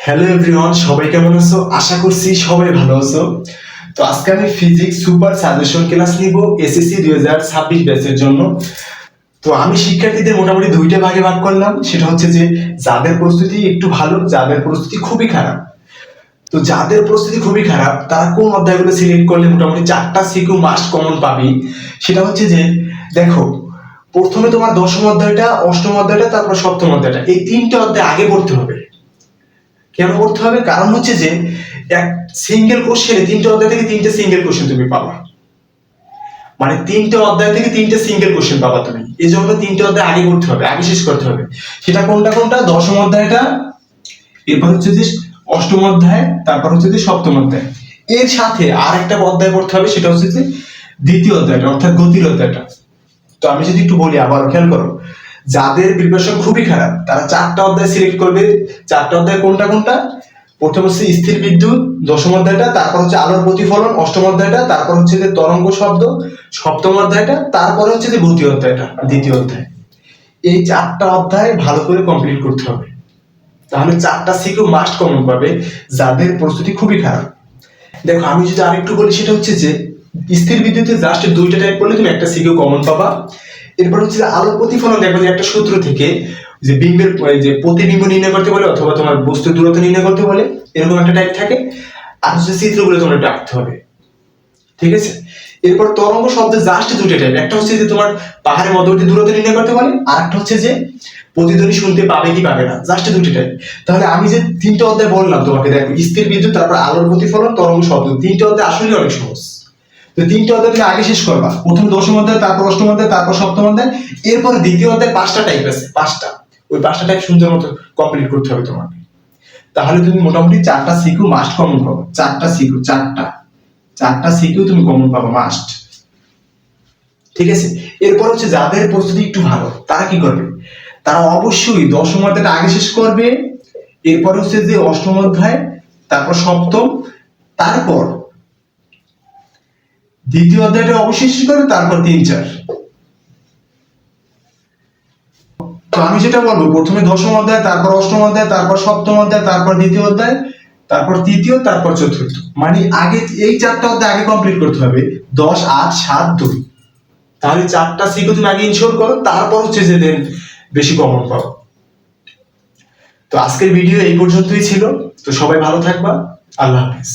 Hello everyone, সবাই কেমন আছো? আশা করছি সবাই ভালো আছো। তো আজকে আমি ফিজিক্স সুপার সাজেশন ক্লাস নিব এসএসসি 2026 ব্যাচের জন্য। তো আমি শিক্ষার্থীদের মোটামুটি দুইটা ভাগে ভাগ করলাম, সেটা হচ্ছে যে যাদের প্রস্তুতি একটু ভালো, যাদের প্রস্তুতি খুবই খারাপ। তো যাদের প্রস্তুতি খুবই খারাপ তারা কোন অধ্যায়গুলো সিলেক্ট করলে মোটামুটি 4টা সিকিউ মাস্ট কমন পাবি, সেটা হচ্ছে যে দেখো, প্রথমে তোমার দশম অধ্যায়টা, অষ্টম অধ্যায়টা, তারপর সপ্তম অধ্যায়টা, এই তিনটে অধ্যায় আগে পড়তে হবে। কেন করতে হবে? কারণ হচ্ছে যে এক সিঙ্গেল কোশ্চেনে তিনটে অধ্যায় থেকে তিনটে সিঙ্গেল কোশ্চেন তুমি পাবা, মানে তিনটে অধ্যায় থেকে তিনটে সিঙ্গেল কোশ্চেন পাবা তুমি। এই জন্য তিনটে অধ্যায় আগে করতে হবে, আগে শেষ করতে হবে। সেটা কোনটা কোনটা? দশম অধ্যায়টা, এরপর হচ্ছে যে অষ্টম অধ্যায়, তারপর হচ্ছে যে সপ্তম অধ্যায়। এর সাথে আর একটা অধ্যায় পড়তে হবে, সেটা হচ্ছে যে দ্বিতীয় অধ্যায়টা, অর্থাৎ গতির অধ্যায়টা। তো আমি যদি একটু বলি, আবার খেয়াল করো, যাদের প্রিপারেশন খুবই খারাপ তারা 4টা অধ্যায় সিলেক্ট করবে। 4টা অধ্যায় কোনটা কোনটা? প্রথম হচ্ছে স্থির বিদ্যুৎ, দশম অধ্যায়টা, তারপর হচ্ছে আলোর প্রতিফলন, অষ্টম অধ্যায়টা, তারপর হচ্ছে যে তরঙ্গ শব্দ, সপ্তম অধ্যায়টা, তারপর হচ্ছে যে গতি অধ্যায়টা, দ্বিতীয় অধ্যায়। এই 4টা অধ্যায় ভালো করে কমপ্লিট করতে হবে, তাহলে 4টা সিকিউ মাস্ট কমন পাবে যাদের প্রস্তুতি খুবই খারাপ। দেখো, আমি যদি আরেকটু বলি, সেটা হচ্ছে যে স্থির বিদ্যুতে জাস্ট 2টা টাইপ করলে তুমি একটা সিকিউ কমন পাবা। এরপর হচ্ছে যে আলোর প্রতিফলন, দেখো যে একটা সূত্র থেকে যে বিম্বের যে প্রতিবিম্ব নির্ণয় করতে বলে, অথবা তোমার বস্তুর দূরত্ব নির্ণয় করতে বলে, এরকম একটা টাইপ থাকে। আর হচ্ছে চিত্রগুলো তোমরা একটু আঁকতে হবে, ঠিক আছে? এরপর তরঙ্গ শব্দে জাস্ট 2টা টাইপ, একটা হচ্ছে যে তোমার পাহাড়ের মধ্যবর্তী দূরত্ব নির্ণয় করতে বলে, আর একটা হচ্ছে যে প্রতিধ্বনি শুনতে পাবে কি পাবে না, জাস্ট 2টা টাইপ। তাহলে আমি যে 3টে অধ্যায় বললাম তোমাকে, দেখো স্থির বিদ্যুৎ, তারপর আলোর প্রতিফলন, তরঙ্গ শব্দ, 3টে অধ্যায় আসলে অনেক সহজ। তো 3টে অধ্যায় তুমি আগে শেষ করবা, প্রথম দশম অধ্যায়, তারপর অষ্টম অধ্যায়, তারপর সপ্তম অধ্যায়। এরপর দ্বিতীয় অধ্যায় 5টা টাইপ আছে, 5টা, ওই 5টা টাইপ সুন্দর মতো কমপ্লিট করতে হবে তোমাকে। তাহলে তুমি মোটামুটি 4টা সিকিউ মাস্ট কমন পাবো। 4টা সিকিউ, 4টা সিকিউ তুমি কমন পাবো মাস্ট, ঠিক আছে? এরপর হচ্ছে যাদের প্রস্তুতি একটু ভালো তারা কি করবে? তারা অবশ্যই দশম অধ্যায়টা আগে শেষ করবে, এরপর হচ্ছে যে অষ্টম অধ্যায়, তারপর সপ্তম, তারপর দ্বিতীয় অধ্যায়টা অবশ্যই শেষ করবে, তারপর 3-4। তো আমি যেটা বলবো, প্রথমে দশম অধ্যায়, তারপর অষ্টম অধ্যায়, তারপর সপ্তম অধ্যায়, তারপর দ্বিতীয় অধ্যায়, তারপর তৃতীয়, তারপর চতুর্থ। মানে আগে এই 4টা অধ্যায় আগে কমপ্লিট করতে হবে, 10, 8, 7, 2। তাহলে 4টা সিকিউ তুমি আগে ইনশোর করো, তারপর হচ্ছে যে দেন বেশি কমন পাবো। তো আজকের ভিডিও এই পর্যন্তই ছিল। তো সবাই ভালো থাকবা, আল্লাহ হাফেজ।